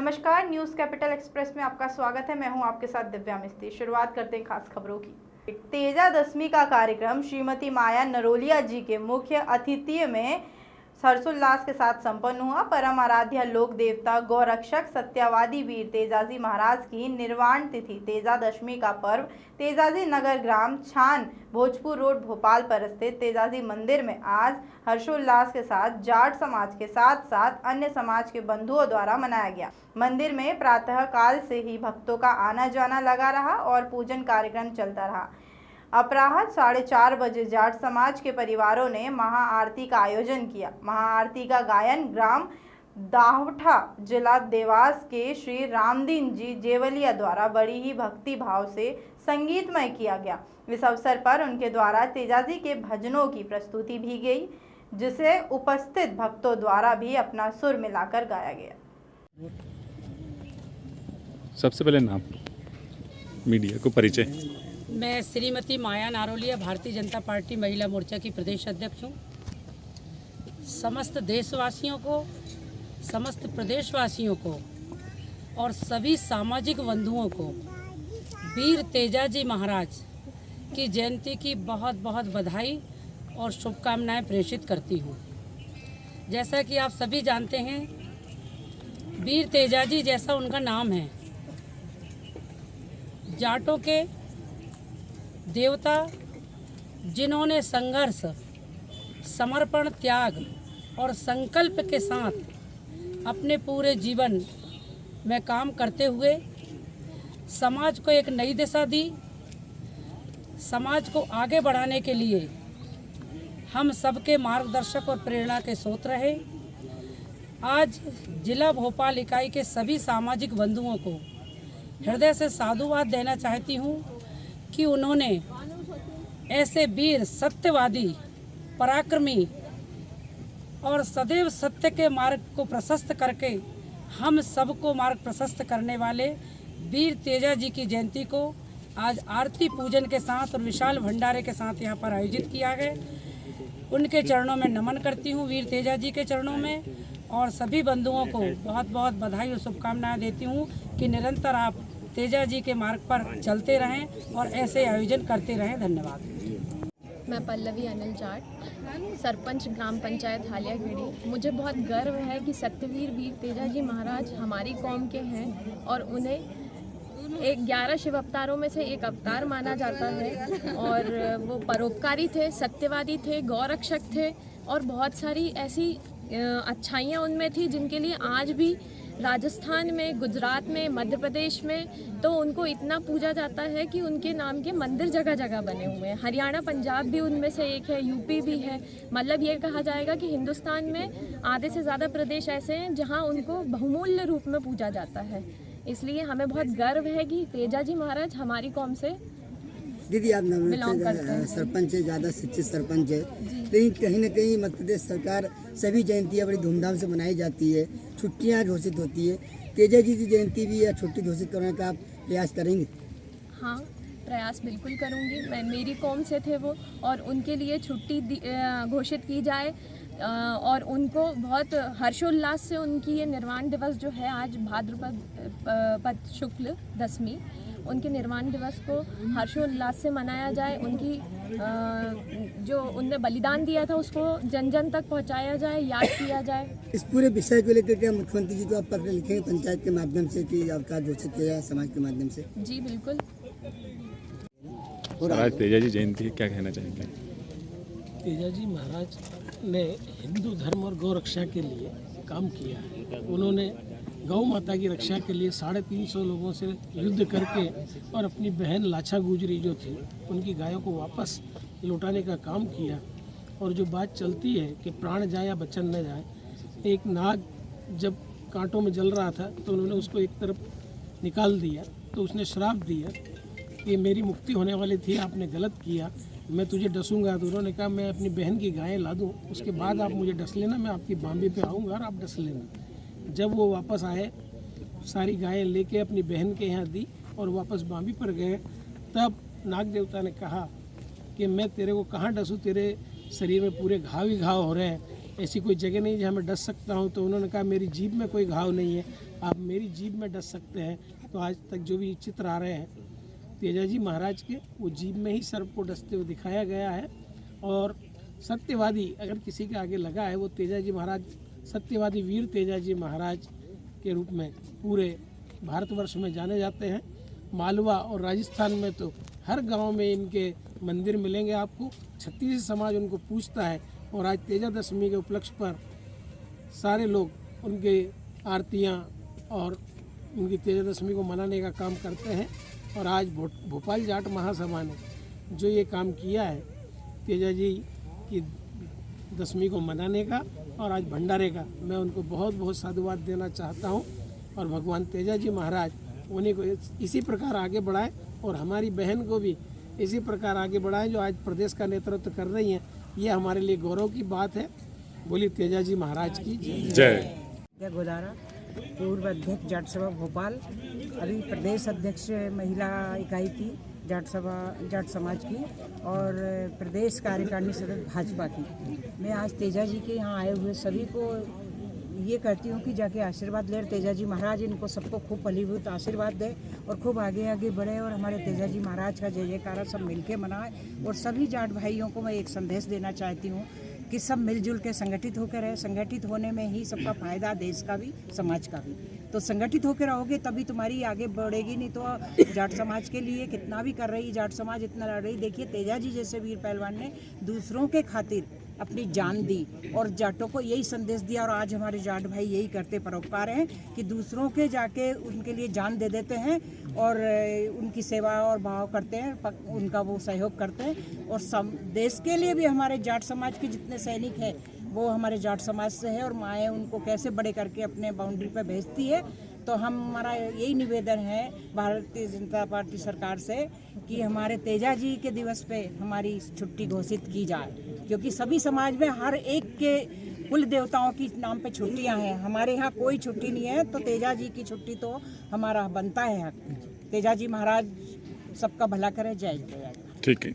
नमस्कार, news capital express में आपका स्वागत है। मैं हूं आपके साथ दिव्या मिस्त्री। शुरुआत करते हैं खास खबरों की। तेजा दशमी का कार्यक्रम श्रीमती माया नरोलिया जी के मुख्य अतिथि में हर्षोल्लास के साथ संपन्न हुआ। परम आराध्य लोक देवता गौरक्षक सत्यवादी वीर तेजाजी महाराज की निर्वाण तिथि तेजा दशमी का पर्व तेजाजी नगर ग्राम छान भोजपुर रोड भोपाल पर स्थित तेजाजी मंदिर में आज हर्षोल्लास के साथ जाट समाज के साथ साथ अन्य समाज के बंधुओं द्वारा मनाया गया। मंदिर में प्रातः काल से ही भक्तों का आना जाना लगा रहा और पूजन कार्यक्रम चलता रहा। अपराह्न 4:30 बजे जाट समाज के परिवारों ने महाआरती का आयोजन किया। महाआरती का गायन ग्राम दावठा जिला देवास के श्री रामदीन जी जेवलिया द्वारा बड़ी ही भक्ति भाव से संगीतमय किया गया। इस अवसर पर उनके द्वारा तेजाजी के भजनों की प्रस्तुति भी गई, जिसे उपस्थित भक्तों द्वारा भी अपना सुर मिलाकर गाया गया। सबसे पहले नाम, मीडिया को परिचय। मैं श्रीमती माया नारोलिया भारतीय जनता पार्टी महिला मोर्चा की प्रदेश अध्यक्ष हूँ। समस्त देशवासियों को, समस्त प्रदेशवासियों को और सभी सामाजिक बंधुओं को वीर तेजाजी महाराज की जयंती की बहुत बहुत बधाई और शुभकामनाएं प्रेषित करती हूँ। जैसा कि आप सभी जानते हैं, वीर तेजाजी जैसा उनका नाम है, जाटों के देवता जिन्होंने संघर्ष, समर्पण, त्याग और संकल्प के साथ अपने पूरे जीवन में काम करते हुए समाज को एक नई दिशा दी। समाज को आगे बढ़ाने के लिए हम सबके मार्गदर्शक और प्रेरणा के स्रोत रहे। आज जिला भोपाल इकाई के सभी सामाजिक बंधुओं को हृदय से साधुवाद देना चाहती हूँ कि उन्होंने ऐसे वीर, सत्यवादी, पराक्रमी और सदैव सत्य के मार्ग को प्रशस्त करके हम सबको मार्ग प्रशस्त करने वाले वीर तेजा जी की जयंती को आज आरती पूजन के साथ और विशाल भंडारे के साथ यहाँ पर आयोजित किया गया। उनके चरणों में नमन करती हूँ, वीर तेजा जी के चरणों में, और सभी बंधुओं को बहुत बहुत बधाई और शुभकामनाएं देती हूँ कि निरंतर आप तेजा जी के मार्ग पर चलते रहें और ऐसे आयोजन करते रहें। धन्यवाद। मैं पल्लवी अनिल जाट, सरपंच ग्राम पंचायत हालियाखेड़ी। मुझे बहुत गर्व है कि सत्यवीर वीर तेजाजी महाराज हमारी कौम के हैं और उन्हें 11 शिव अवतारों में से एक अवतार माना जाता है। और वो परोपकारी थे, सत्यवादी थे, गौरक्षक थे और बहुत सारी ऐसी अच्छाइयाँ उनमें थी जिनके लिए आज भी राजस्थान में, गुजरात में, मध्य प्रदेश में तो उनको इतना पूजा जाता है कि उनके नाम के मंदिर जगह जगह बने हुए हैं। हरियाणा, पंजाब भी उनमें से एक है, यूपी भी है। मतलब ये कहा जाएगा कि हिंदुस्तान में आधे से ज़्यादा प्रदेश ऐसे हैं जहां उनको बहुमूल्य रूप में पूजा जाता है। इसलिए हमें बहुत गर्व है कि तेजाजी महाराज हमारी कौम से दीदी आप सरपंच है, ज़्यादा शिक्षित सरपंच है, लेकिन कहीं न कहीं मध्य प्रदेश सरकार सभी जयंतियाँ बड़ी धूमधाम से मनाई जाती है, छुट्टियाँ घोषित होती है। तेजा जी की जयंती भी या छुट्टी घोषित करने का आप प्रयास करेंगे? हाँ, प्रयास बिल्कुल करूँगी। मैं, मेरी कौम से थे वो, और उनके लिए छुट्टी घोषित की जाए और उनको बहुत हर्षोल्लास से उनकी ये निर्वाण दिवस जो है आज भाद्रपद शुक्ल दशमी, उनके निर्वाण दिवस को हर्षोल्लास से मनाया जाए। उनकी जो उनने बलिदान दिया था उसको जन जन तक पहुंचाया जाए, याद किया जाए। इस पूरे विषय को लेकर क्या मुख्यमंत्री जी को आप पत्र लिखेंगे पंचायत के माध्यम से कि अवकाश घोषित किया जाए समाज के माध्यम से? जी बिल्कुल। और आज तेजा जी जयंती है, क्या कहना चाहेंगे? तेजाजी महाराज ने हिंदू धर्म और गौ रक्षा के लिए काम किया है। उन्होंने गौ माता की रक्षा के लिए 350 लोगों से युद्ध करके और अपनी बहन लाछा गुजरी जो थी उनकी गायों को वापस लौटाने का काम किया। और जो बात चलती है कि प्राण जाए या बचन न जाए, एक नाग जब कांटों में जल रहा था तो उन्होंने उसको एक तरफ निकाल दिया, तो उसने श्राप दिया कि मेरी मुक्ति होने वाली थी, आपने गलत किया, मैं तुझे डसूंगा। तो उन्होंने कहा मैं अपनी बहन की गायें ला दूँ, उसके बाद आप मुझे डस लेना, मैं आपकी बांबी पे आऊँगा और आप डस लेना। जब वो वापस आए, सारी गायें लेके अपनी बहन के यहाँ दी और वापस बांबी पर गए, तब नाग देवता ने कहा कि मैं तेरे को कहाँ डसूँ, तेरे शरीर में पूरे घाव ही घाव हो रहे हैं, ऐसी कोई जगह नहीं जहाँ मैं डस सकता हूँ। तो उन्होंने कहा मेरी जीभ में कोई घाव नहीं है, आप मेरी जीभ में डस सकते हैं। तो आज तक जो भी चित्र आ रहे हैं तेजाजी महाराज के, वो जीभ में ही सर्प को डसते हुए दिखाया गया है। और सत्यवादी अगर किसी के आगे लगा है, वो तेजाजी महाराज सत्यवादी वीर तेजाजी महाराज के रूप में पूरे भारतवर्ष में जाने जाते हैं। मालवा और राजस्थान में तो हर गांव में इनके मंदिर मिलेंगे आपको। छत्तीस समाज उनको पूजता है। और आज तेजा दशमी के उपलक्ष्य पर सारे लोग उनके आरतियां और उनकी तेजा दशमी को मनाने का काम करते हैं। और आज भोपाल जाट महासभा ने जो ये काम किया है तेजा जी की दशमी को मनाने का और आज भंडारे का, मैं उनको बहुत बहुत साधुवाद देना चाहता हूँ। और भगवान तेजा जी महाराज उन्हीं को इसी प्रकार आगे बढ़ाएं और हमारी बहन को भी इसी प्रकार आगे बढ़ाएं जो आज प्रदेश का नेतृत्व कर रही हैं। ये हमारे लिए गौरव की बात है। बोली तेजा जी महाराज की जय। गोदारा, पूर्व अध्यक्ष जाट सभा भोपाल, अभी प्रदेश अध्यक्ष महिला इकाई की जाट समाज की और प्रदेश कार्यकारिणी सदस्य भाजपा की। मैं आज तेजा जी के यहाँ आए हुए सभी को ये करती हूँ कि जाके आशीर्वाद ले। तेजा जी महाराज इनको सबको खूब फलीभूत आशीर्वाद दे और खूब आगे आगे बढ़े और हमारे तेजा जी महाराज का जय जयकारा सब मिलके मनाए। और सभी जाट भाइयों को मैं एक संदेश देना चाहती हूँ कि सब मिलजुल के संगठित होकर रहे। संगठित होने में ही सबका फायदा, देश का भी समाज का भी। तो संगठित होकर रहोगे तभी तुम्हारी आगे बढ़ेगी, नहीं तो जाट समाज के लिए कितना भी कर रही जाट समाज, इतना लड़ रही। देखिए तेजा जी जैसे वीर पहलवान ने दूसरों के खातिर अपनी जान दी और जाटों को यही संदेश दिया। और आज हमारे जाट भाई यही करते परोपकार हैं कि दूसरों के जाके उनके लिए जान दे देते हैं और उनकी सेवा और भाव करते हैं, उनका वो सहयोग करते हैं। और देश के लिए भी हमारे जाट समाज के जितने सैनिक हैं वो हमारे जाट समाज से है और माएँ उनको कैसे बड़े करके अपने बाउंड्री पर भेजती है। तो हमारा यही निवेदन है भारतीय जनता पार्टी सरकार से कि हमारे तेजा जी के दिवस पे हमारी छुट्टी घोषित की जाए, क्योंकि सभी समाज में हर एक के कुल देवताओं की नाम पे छुट्टियां हैं। हमारे यहाँ कोई छुट्टी नहीं है, तो तेजा जी की छुट्टी तो हमारा बनता है हक। तेजा जी महाराज सबका भला करे। जय जय। ठीक है।